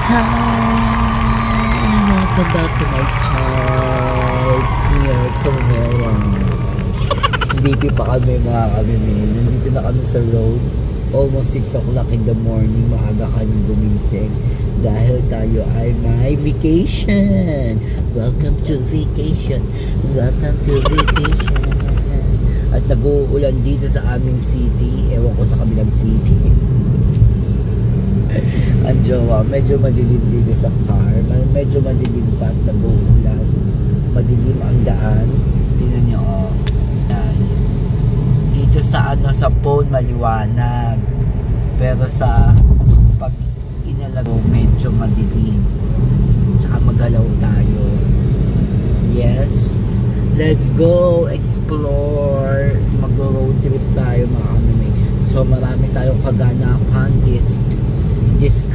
Hi! Welcome back to my child. Here, Camilla. Sleepy pa kami mga kami. Nandito na kami sa road. Almost 6 o'clock in the morning. Maaga kami gumising. Dahil tayo ay may vacation. Welcome to vacation. Welcome to vacation. At nag-uulan dito sa aming city. Ewan ko sa kabilang city. Ang jowa, medyo madilim dito sa car. Medyo madilim pa at nag-uulan. Madilim ang daan. Tingnan nyo, oh. Yan. Dito sa sa phone maliwanag. Pero sa pag inalago, medyo madilim. Tsaka magalaw tayo. Yes. Let's go explore. Mag-road trip tayo mga kami. So marami tayong kaganapan this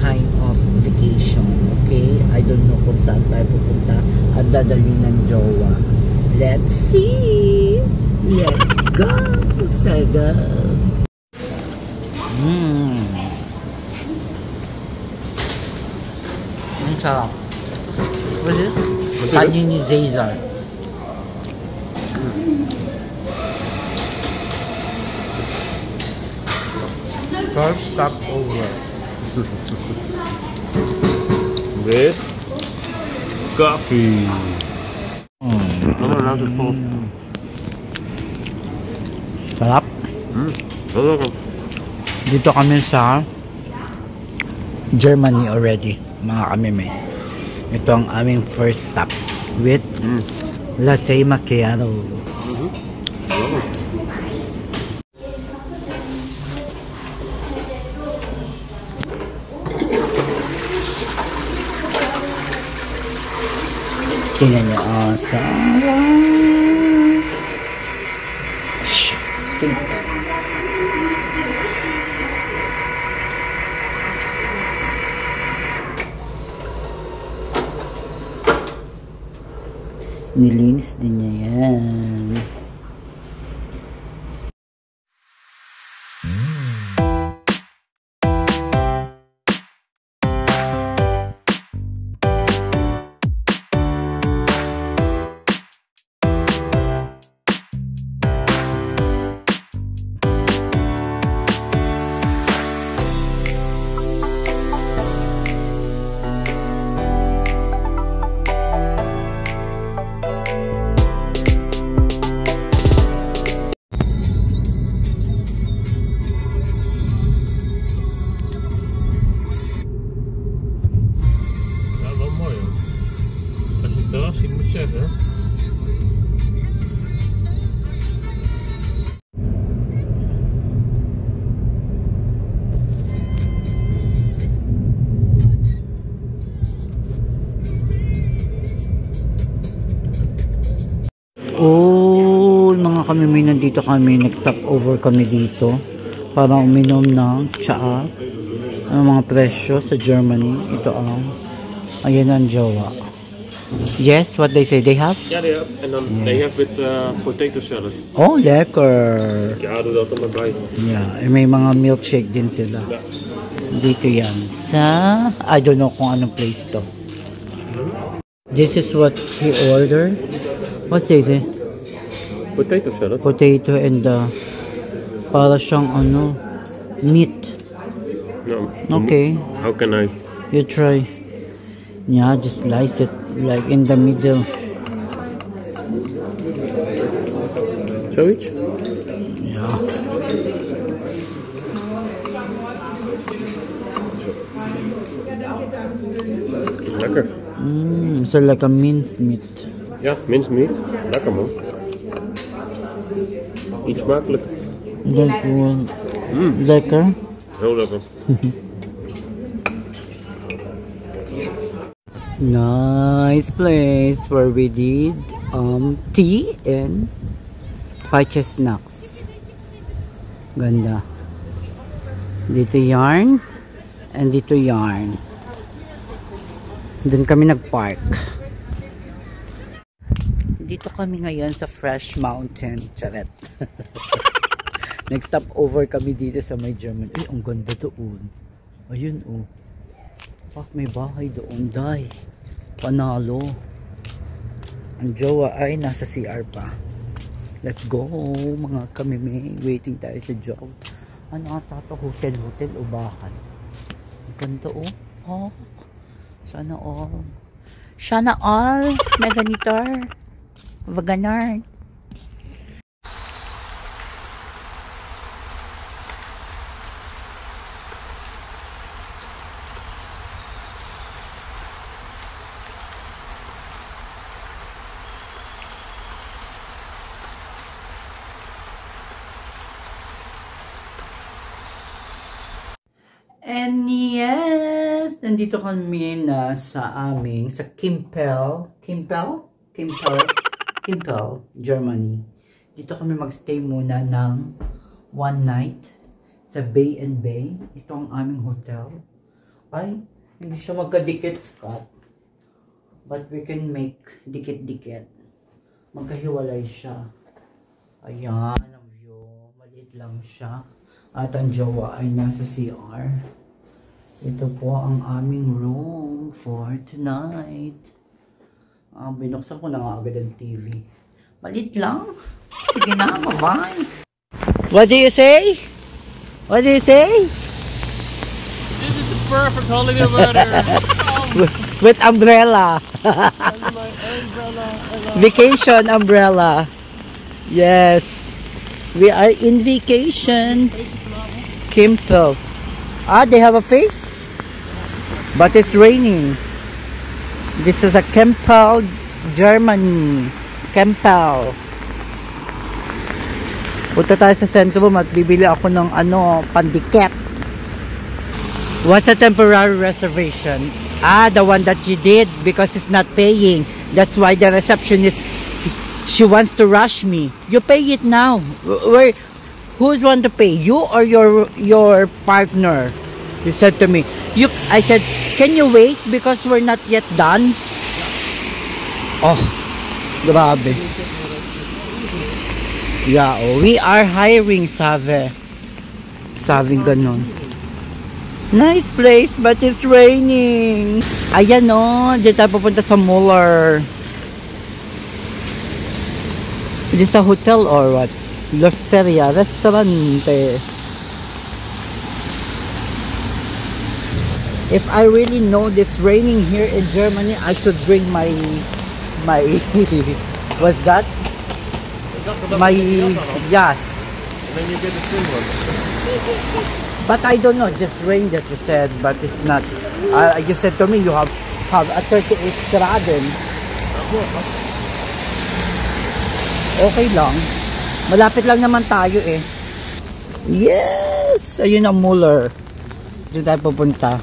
kind of vacation, okay? I don't know kung saan tayo pupunta at dadali ng jowa. Let's see! Let's go! Saga! Ang sarap. What is it? Panini Caesar. First stop over. With coffee. Sarap. Dito kami sa Germany already, mga kamime. Ito ang aming first stop with latte macchiato. Tingnan nyo, awesome. Stink. Nilinis din niya yan. Oh, mga kamimay, nandito kami, nag-stop over kami dito para uminom ng tsaa. Ang mga presyo sa Germany. Ito ang ayan ang jowa. Yes, what they say they have? Ja, they have. En dan they have with potato salad. Oh, lekker. Ja, doe dat er maar bij. Yeah, may mga milkshake din sila. Ja. Dito yan sa, I don't know kung anong place to. This is what he ordered. What's this? Potato salad. Potato and para siyang meat. No. Okay. How can I? You try. Yeah, just slice it like in the middle. Zoiets? Yeah. Lekker. So like a minced meat. Ja, minced meat. Lekker man. Iets smakelijk. Lekker. Heel lekker. Nice place where we did tea and pacha snacks. Ganda. Dito yarn and dito yarn. Doon kami nagpark. Dito kami ngayon sa Fresh Mountain. Charet. Nag-stop over kami dito sa may German. Ay, ang ganda doon. Ayun, oh. Pak, may bahay doon, day. Panalo. Ang jowa ay nasa CR pa. Let's go, mga kamime. Waiting tayo sa job. Ano ata to? Hotel o bahay? Ganda oh. Oh. Sana all. Sana all. Na ganito. Vaganar. And yes, nandito kami na sa Kimpel, Germany. Dito kami magstay muna ng one night sa Bay and Bay. Ito ang aming hotel. Ay, hindi siya magkadikit, Scott. But we can make dikit-dikit. Magkahiwalay siya. Ayan ang view. Maliit lang siya. At ang jowa ay nasa CR. Ito po ang aming room for tonight. Binuksan ko na nga agad ang TV. Malit lang. Sige na, bye-bye. What do you say? What do you say? This is the perfect holiday weather. With umbrella. My umbrella. Vacation umbrella. Yes. We are in vacation. Kimpel. They have a face? But it's raining. This is a Kimpel, Germany. Kimpel. Punta tayo sa sentrum at bibili ako ng pandikit. What's a temporary reservation? The one that you did because it's not paying. That's why the receptionist, she wants to rush me. You pay it now. Who's want to pay? You or your partner? You said to me. I said, can you wait because we're not yet done? Oh, grabe. Yeah, we are hiring, sabi. Sabing ganon. Nice place, but it's raining. Ayan di tayo pupunta sa Muller. Is this a hotel or what? L'Osteria, restaurante. If I really know it's raining here in Germany, I should bring my what's that? My yacht. Then you get a swimwear. But I don't know, just rain that you said, but it's not. You said to me you have a 38 graden. Okay lang. Malapit lang naman tayo eh. Yes! Ayun ang Muller. Diyan tayo pupunta.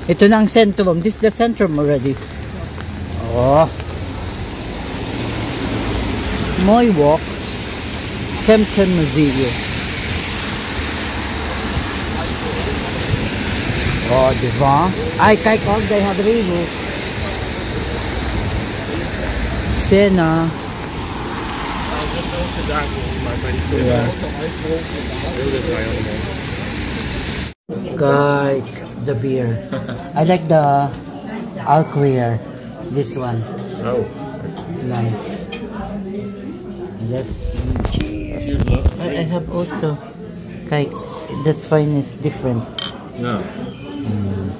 Ito na ang Centrum. This is the Centrum already. Oh. Moy Walk. Kempten Museum. Oh, diba? Ay, kijk ook, they have Reebok. Sena. Yeah. Kijk, the beer. I like the all clear. This one. Oh. Nice. Cheers. I have also. Kijk, that's fine. It's different. Yeah.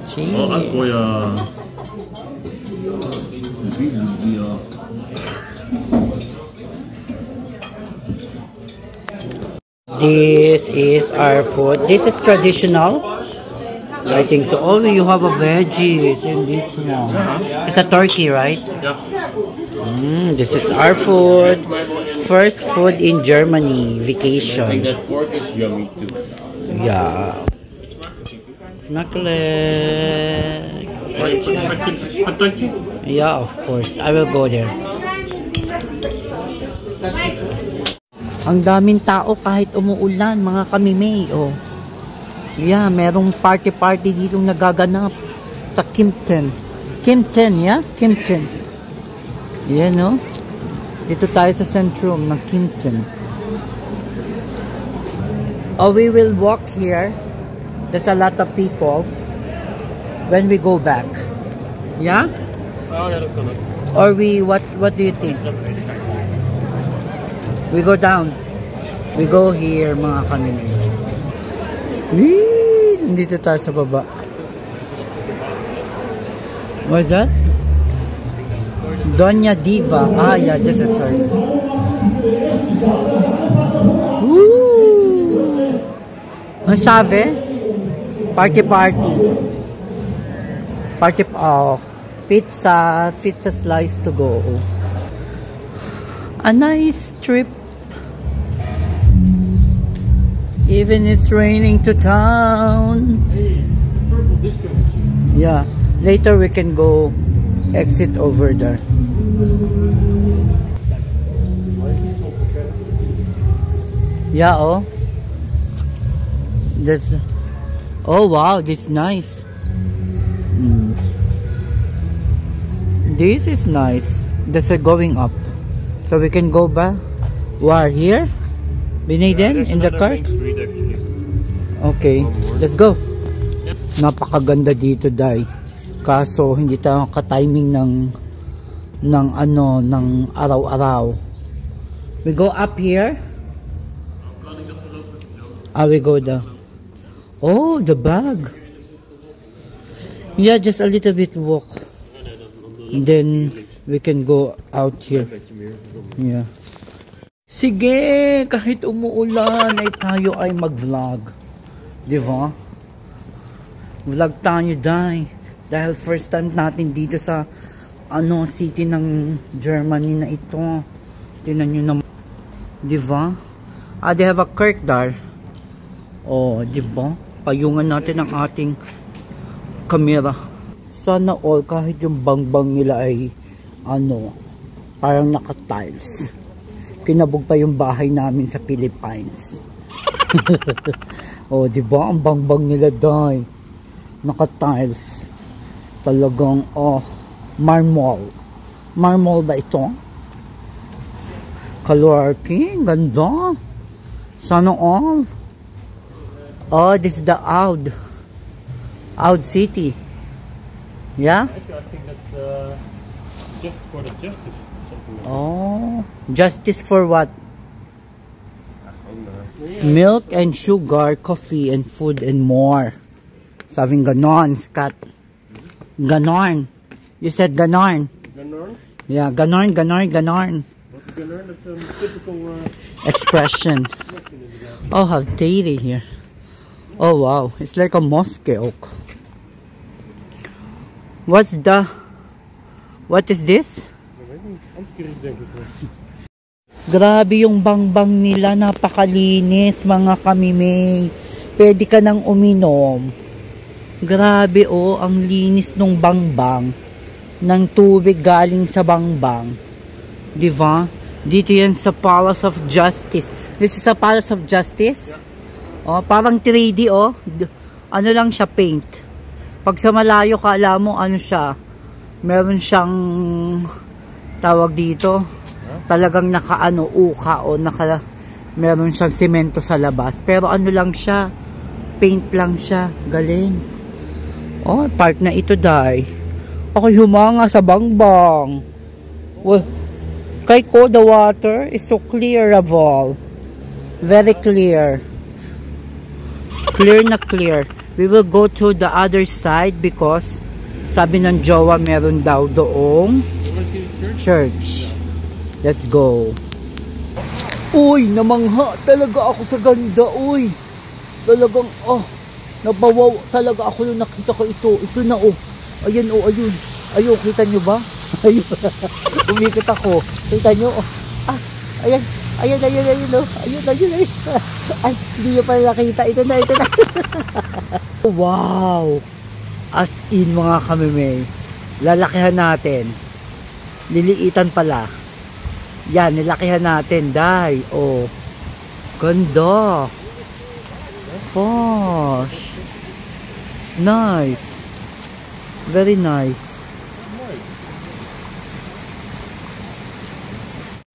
Cheers. Oh, Akoya. This is our food. This is traditional. I think so. Oh, you have a veggies in this one. It's a turkey, right? Yeah. This is our food. First food in Germany. I think Vacation. that pork is yummy too. Yeah. Smakelijk. Yeah, of course. I will go there. Ang daming tao kahit umuulan, mga kamimay. Oh. Yeah, merong party-party dito nagaganap sa Kimpten. Kimpten, yeah? Kimpten. Yeah, no? Dito tayo sa Centrum ng Kimpten. Oh, we will walk here. There's a lot of people. when we go back. Yeah? Oh, yeah, let's go look. Or what do you think? We go down. We go here, mga kamimay. Wee! Nandito tayo sa baba. What's that? Doña Diva. Ah, yeah, just a turn. Woo! Ang sabi? Party. Pizza slice to go. A nice trip. Even it's raining to town. Hey, purple disco machine. Yeah, later we can go exit over there. Yeah, oh. That's. Oh wow, this is nice. This is nice. That's going up, so we can go back. Where here? Binayden in the car. Street, actually. Okay, let's go. Yep. Napakaganda dito, Day. Kaso hindi tayo ka-timing ng araw-araw. We go up here. We go down. Oh, the bag. Yeah, just a little bit walk. And then we can go out here. Yeah. Sige, kahit umuulan ay tayo ay mag-vlog. Di ba? Vlog tayo, dahil first time natin dito sa city ng Germany na ito. Tingnan nyo naman. Di ba? They have a kirk there. Oh, di ba? Payungan natin ang ating camera. Sana all, kahit yung bangbang nila ay parang naka-tiles. Kinabog pa yung bahay namin sa Philippines. Oh, di ba? Ang bangbang nila, Day. Naka-tiles. Talagang, marmol. Marmol ba ito? Kalorky, ganda. Sana all. Oh, this is the Oud City. Yeah? I think that's just for the justice. Oh, justice for what? Milk and sugar, coffee and food and more. Sabing ganon, Scott. Ganon. You said ganon. Ganon? Yeah, ganon. What's ganon? That's a typical expression. Oh, how daily here. Oh wow, it's like a mosque. What is this? Grabe yung bangbang nila, napakalinis mga kamimay. Pwede ka nang uminom. Grabe ang linis nung bangbang. Ng tubig galing sa bangbang. Diba? Dito yan sa Palace of Justice. This is a Palace of Justice? Yeah. Oh, parang 3D Ano lang siya, paint. Pag sa malayo ka, alam mo siya. Meron siyang tawag dito. Talagang uka meron siyang semento sa labas. Pero lang siya, paint lang siya. Galing. Oh, part na ito, Day. Ako'y humanga sa bangbang. Well, kay ko, the water is so clear of all. Very clear. Clear na clear. We will go to the other side because sabi ng jowa meron daw doong church. Let's go. Uy, namangha talaga ako sa ganda, uy. Talagang, nabawaw talaga ako nung nakita ko ito. Ito na, Ayan, ayun. Ayun, kita nyo ba? Ayun. Umikot ako. Kita nyo, Ayan. Ayun. Ayun. Ay, hindi nyo pala nakita. Ito na. Wow. As in, mga kamimay. Lalakihan natin. Liliitan pala. Yan, nilakihan natin, Day. Oh. Ganda. Gosh. It's nice. Very nice.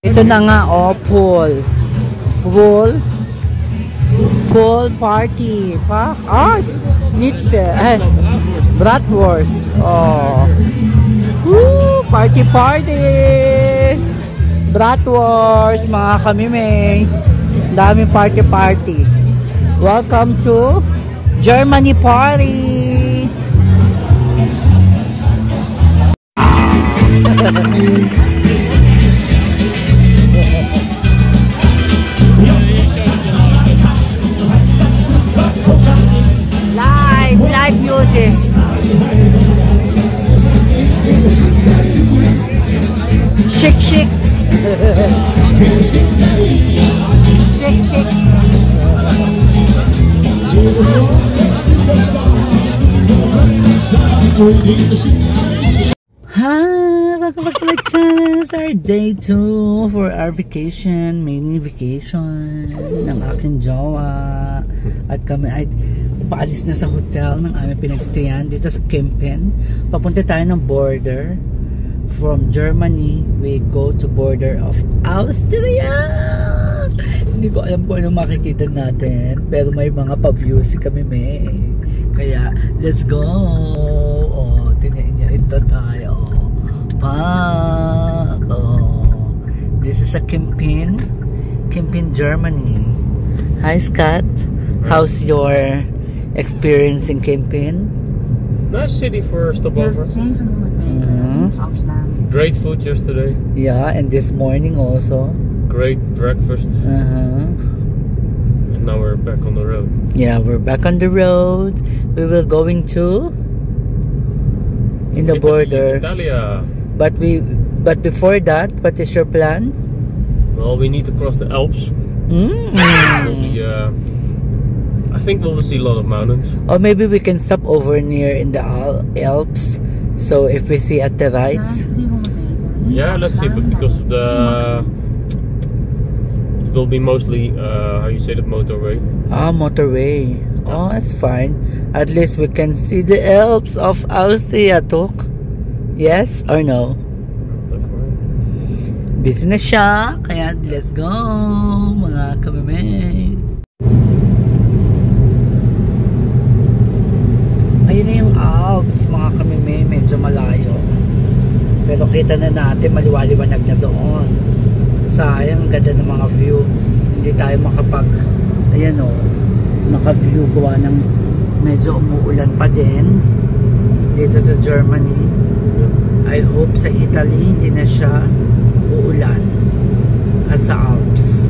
Ito na nga, pool. Pool party. Schnitzel. Bratwurst. Oh. Woo! Party party! Bratwurst, mga kamimeng. Daming party party. Welcome to Germany party! Live music. Shake, shake. Shake, shake. Welcome back to my channel. It's our day 2 for our vacation, mini vacation ng aking jowa. At kami ay paalis na sa hotel ng aming pinagstayan dito sa Kempen. Papunta tayo ng border. From Germany, we go to border of Austria. Hindi ko alam kung ano makikita natin, pero may mga pa-views kami may. Kaya, let's go! Oh, tinayin niya. Ito tayo. Pak! Oh. This is a Kempen, Germany. Hi, Scott. How's your experience in Kempen? Nice city for a stopover. Great food yesterday. Yeah, and this morning also. Great breakfast. And now we're back on the road. Yeah, we're back on the road. We will going to in the border. Italia. But before that, what is your plan? Well, we need to cross the Alps. I think we'll see a lot of mountains. Or maybe we can stop over near in the Alps. So if we see a terrace. Yeah, let's see. But because it will be mostly how you say that, motorway. Ah, motorway. Oh, that's fine. At least we can see the Alps of Austria, Tok. Yes or no? Busy na siya, kaya let's go, mga kamimeng. Ayun na yung Alps, mga kamimeng, medyo malayo. Pero kita na natin, maliwaliwanag na doon. Sayang, ganda ng mga view. Hindi tayo makapag, ayan o, naka-view gawa ng medyo umuulan pa din dito sa Germany. I hope sa Italy hindi na siya uulan at sa Alps.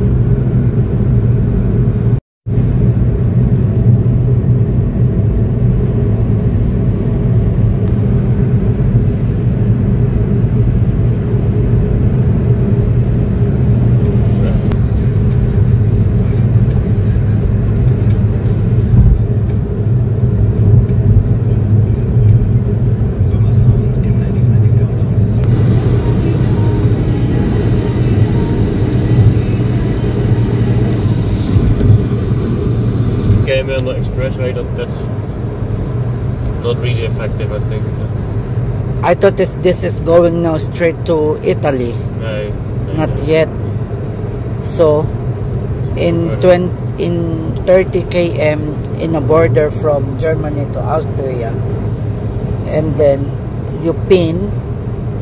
On the expressway, that's not really effective, I think. I thought this is going now straight to Italy. Not yet. So in 30 km in a border from Germany to Austria, and then you pin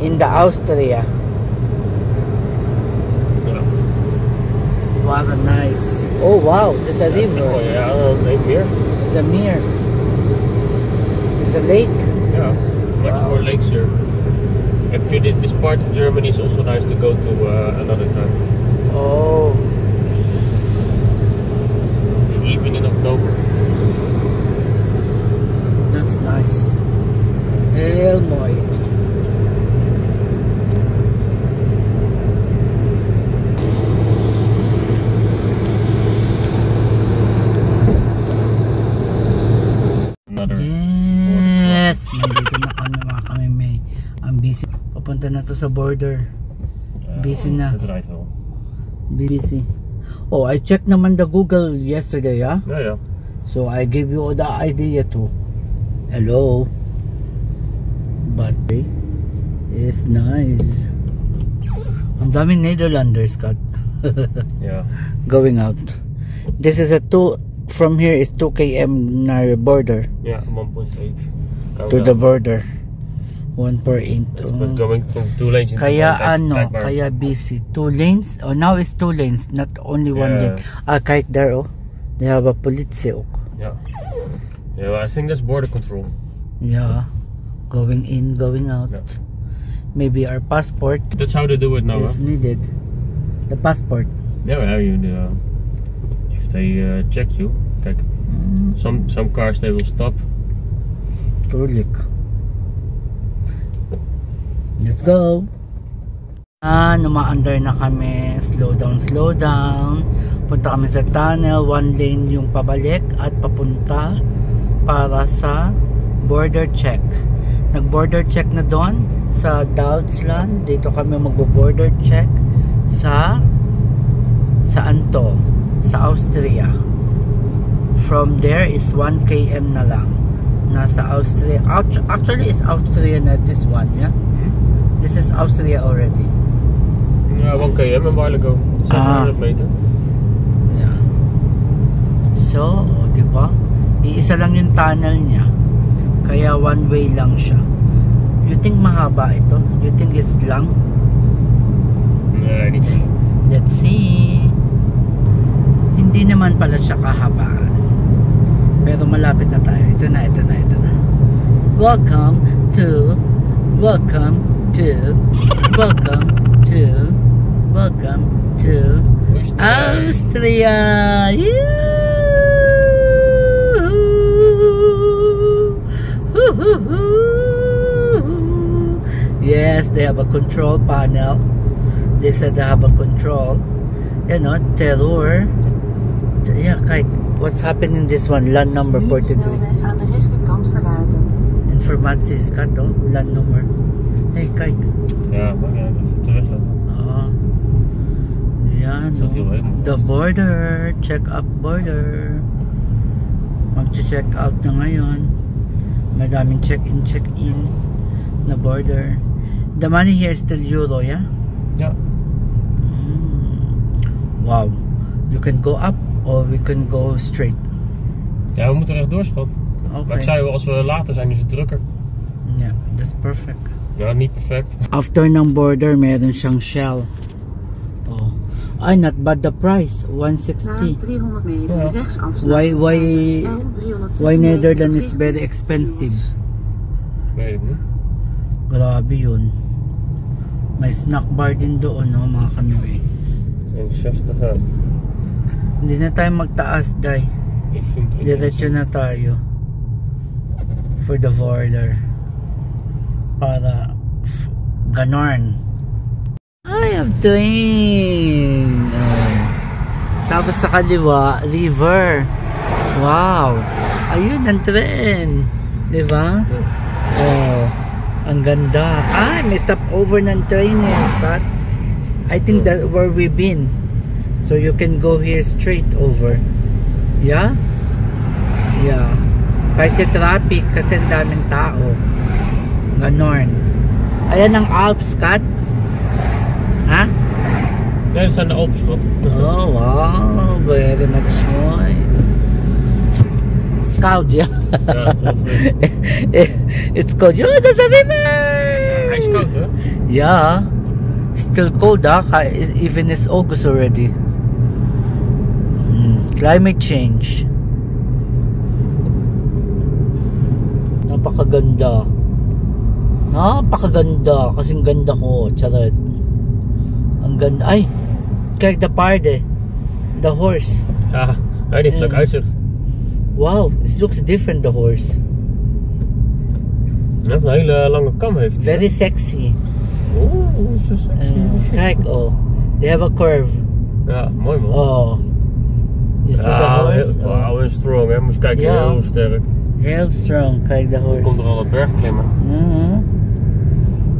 in the Austria. What a nice. Oh wow, there's a river. Oh yeah, Meer. It's a mere. It's a lake. Yeah, much more lakes here. Actually, this part of Germany is also nice to go to another time. Oh. Even in October. That's nice. Helmoy. Yes, nandito na kami mga kamimay. Ang busy. Papunta na to sa border. Busy na. Busy. Oh, I checked naman the Google yesterday, yeah? Yeah. So I gave you the idea too. Hello. But it's nice. Ang daming Netherlanders, Scott. Yeah. Going out. This is a from here is 2 km na border. Yeah, 1.8. to the border. 1.8. But going from 2 lanes into Kaya one, like bar. kaya busy. 2 lanes? Oh, now it's 2 lanes, not only 1 lane. Kahit there, oh. They have a police, oh. Yeah. Yeah, well, I think that's border control. Yeah. Going in, going out. Yeah. Maybe our passport That's how they do it now. is needed. The passport. Yeah, well, if they check you, kijk, some cars they will stop. Tulik. Let's go. Numa-under na kami. Slow down, slow down. Punta kami sa tunnel. 1 lane yung pabalik at papunta para sa border check. Nag-border check na doon sa Deutschland. Dito kami magbo-border check sa saan to? Sa Austria. From there is 1 km na lang. Nasa Austria. Actually, it's Austria na this one, yeah? This is Austria already. Yeah, 1 km a while ago. 700 meter. Yeah. So, diba? Iisa lang yung tunnel niya. Kaya 1 way lang siya. You think mahaba ito? You think it's lang? Yeah, anything. Let's see. Hindi naman pala siya kahabaan. Pero malapit na tayo. Ito na. Welcome to Austria. Yes, they have a control panel. They said they have a control. You know, terror. Yeah, kijk, what's happening in this one? Land number 43. Aan de rechterkant verlaten. Informatie is kat, oh. Land number. Hey, kijk. Ja, maar ja, terug laten. Yan, the border. Check up border. Mag-check out na ngayon. Madaming check-in, check-in na border. The money here is still euro, yeah? Ja. Wow. You can go up or we can go straight. Ja, we moeten rechtdoor, schat. Okay. Maar ik zei wel, als we later zijn, is het drukker. Yeah, that's perfect. Ja, niet perfect. After ng border, meron siyang Shell. Oh. Ay, not bad the price. 160. 300 meter rechts afslag. Why Netherlands is very expensive? Weet ik niet. Grabe yun. May snack bar din doon, no, mga kanoe. 61 gaan. Hindi na tayo magtaas, Day. Ik vind het Diretso na tayo. For the border. Para ganon. I have doing. Tapos sa kaliwa, river. Wow. Ayun, ang tren. Diba? Oh. Ang ganda. May stopover ng train yan, Scott. I think that where we've been. So you can go here straight over. Yeah? Yeah. Kahit sa traffic kasi ang daming tao. Ganon. Ayan ang Alps, Scott. Ha? Nee, dat zijn de Alpen, schat. Oh, wow. Very much more. It's cold, yeah? Ja, It's cold. Oh, there's a river! Hij is koud, hè? Yeah. Still cold, even it's August already. Climate change. Napakaganda. Napakaganda. Kasing ganda ko. Charot. Ang ganda. Ay! Kijk de paarden. The horse. Ja, hij heeft leuk uitzicht. Wow, it looks different, the horse. Ja, een hele lange kam heeft hij. Very sexy. Oeh, zo sexy. Kijk, oh. They have a curve. Ja, mooi man. Oh. You see the horse? Wow, en strong, hè. Moest kijken, Ja. heel sterk. Heel strong, kijk de horse. Komt er al een berg klimmen.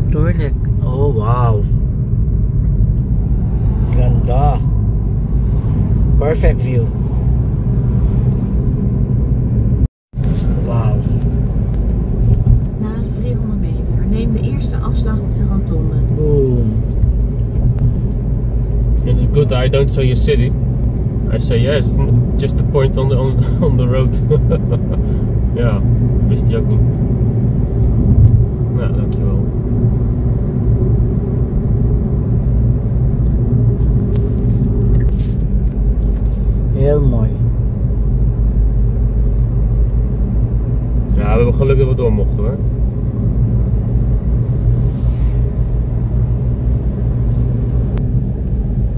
Tuurlijk. Oh, wow. Ganda. Perfect view. Wow. Na 300 meter neem de eerste afslag op de rotonde. Ooh. It's good that I don't say your city. I say, yeah, it's just the point on the road. Ja, wist hij ook niet. geluk dat we door mochten hoor.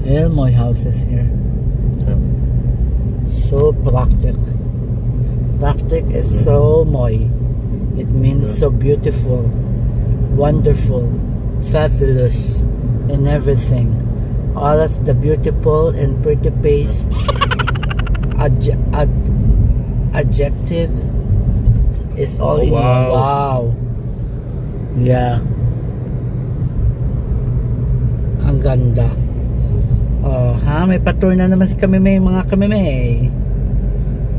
Heel mooi houses here. Ja. So prachtig. Prachtig is so mooi. It means so beautiful, wonderful, fabulous, and everything. All as the beautiful and pretty face adjective is all in one. Wow. Yeah. Ang ganda. Oh, ha? May pa-tour na naman si Kamimay, mga Kamimay.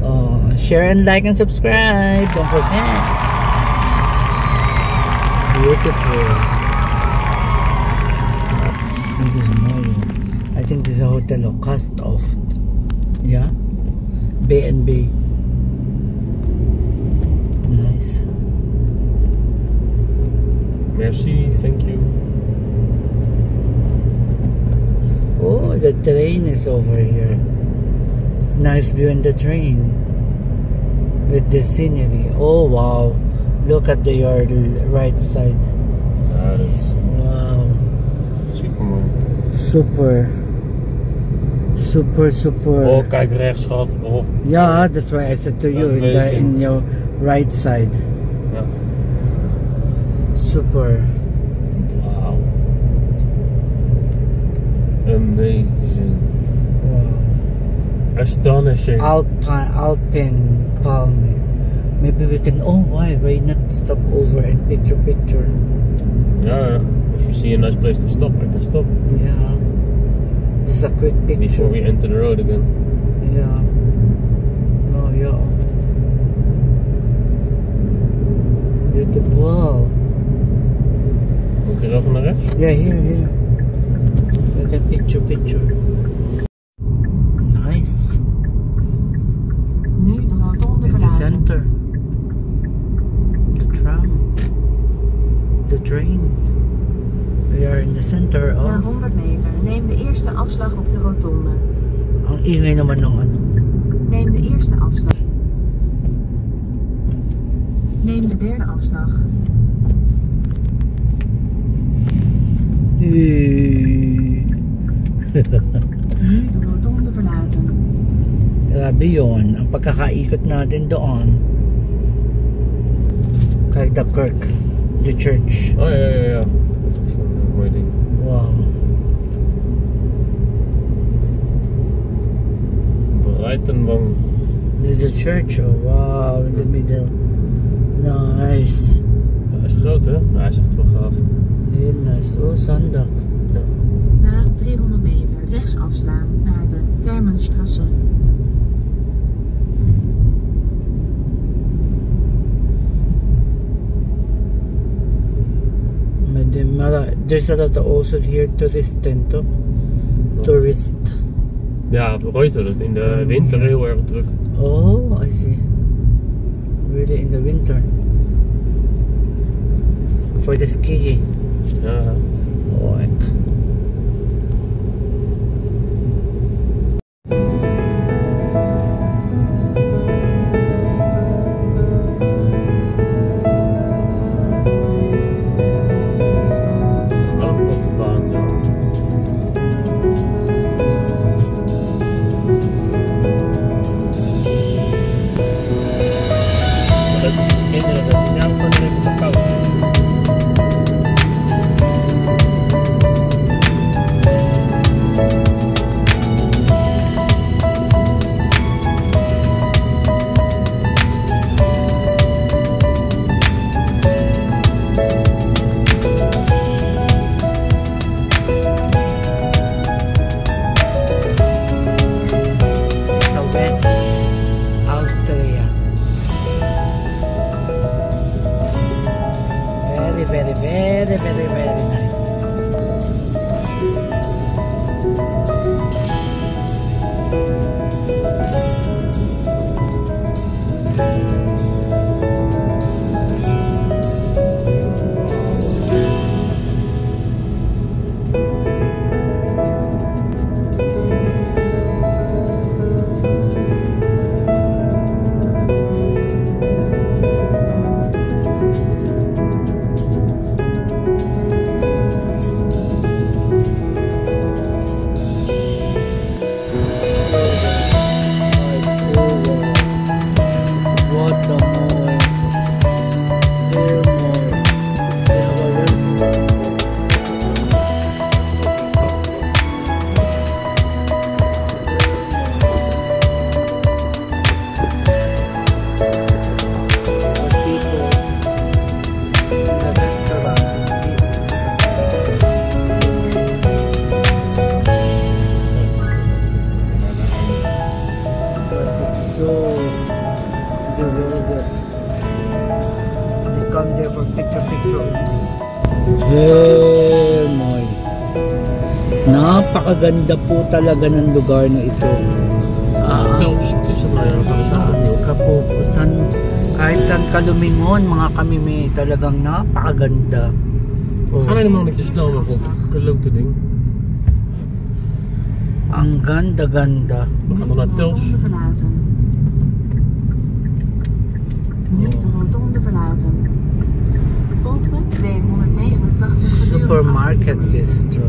Oh, share and like and subscribe. Don't forget. Beautiful. This is more. I think this is a hotel of Cast Off. Yeah. B&B. Nice. Merci, thank you. Oh, the train is over here. It's nice view in the train with the scenery. Oh wow, look at your right side. Ja, dat is Wow, super mooi. super. Oh, kijk rechts, schat. Oh. Yeah, that's why I said to you in your right side. Ja. Super. Wow. Amazing. Wow. Astonishing. Alpine palm. Maybe we can. Oh, why not stop over and picture? Yeah, if you see a nice place to stop, I can stop. Yeah. Just a quick picture. Before we enter the road again. Yeah. Oh, yeah. Beautiful. Moet ik er even naar rechts? Yeah, here. We can picture. Nice. Nu de rotonde In the verlaten. center. The tram. The train. We are in the center Na of... 100 meter. Neem de eerste afslag op de rotonde. Ang ingay naman ng ano. Neem de eerste afslag. Neem de derde afslag. Nu de rotonde verlaten. Grabe yun. Ang pagkakaikot natin doon. Kijk the kirk. The church. Oh ja. Mooi ding. Wow. Breitenwang. This is a church. Oh, wow. In the middle. Nice. Hij is groot hè? Hij is echt wel gaaf. Heel nice. Oh, zondag. Ja. Na 300 meter rechts afslaan naar de Termenstrasse. There's a lot also here tourist tent. Tourist. Ja, Reuter, in de winter heel erg druk. Oh, I see. Really in the winter. For the ski. Ja. Oh, very nice. picture. Hey, moy. Napakaganda po talaga ng lugar na ito. Kapupusan. Kahit saan ka lumingon, mga kamimi, talagang napakaganda. Ga je helemaal niet te snel nog op. Geloof te ding. Ang ganda-ganda. We gaan dan naar Tels. Verlaten. Nu de rotonde verlaten. Volgde W189 Supermarket bistro.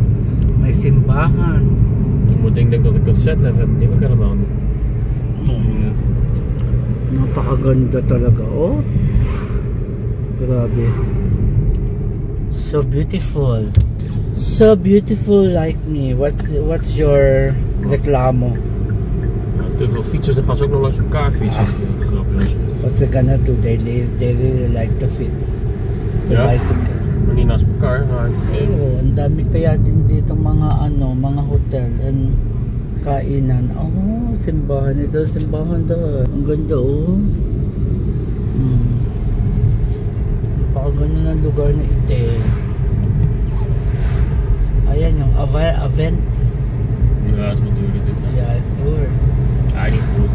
May simbahan. Ik denk dat ik een set heb, die heb ik helemaal niet. Napakaganda talaga. Oh. Grabe. So beautiful. So beautiful like me. What's your reklamo? Te veel fietsers, dan gaan ze ook nog langs elkaar fietsen. Grappig. What we're gonna do? They really like the fits. The Ja? bicycle. Maar niet naast elkaar. Maar Oo, ang dami kaya din dito mga hotel and kainan. Oh, simbahan. Ito simbahan daw. Ang ganda oh. Napakaganda ng lugar na ito. Ayan yung Avent. ja, het is wel duurder dit. Ja, is duur. Ja, niet goed.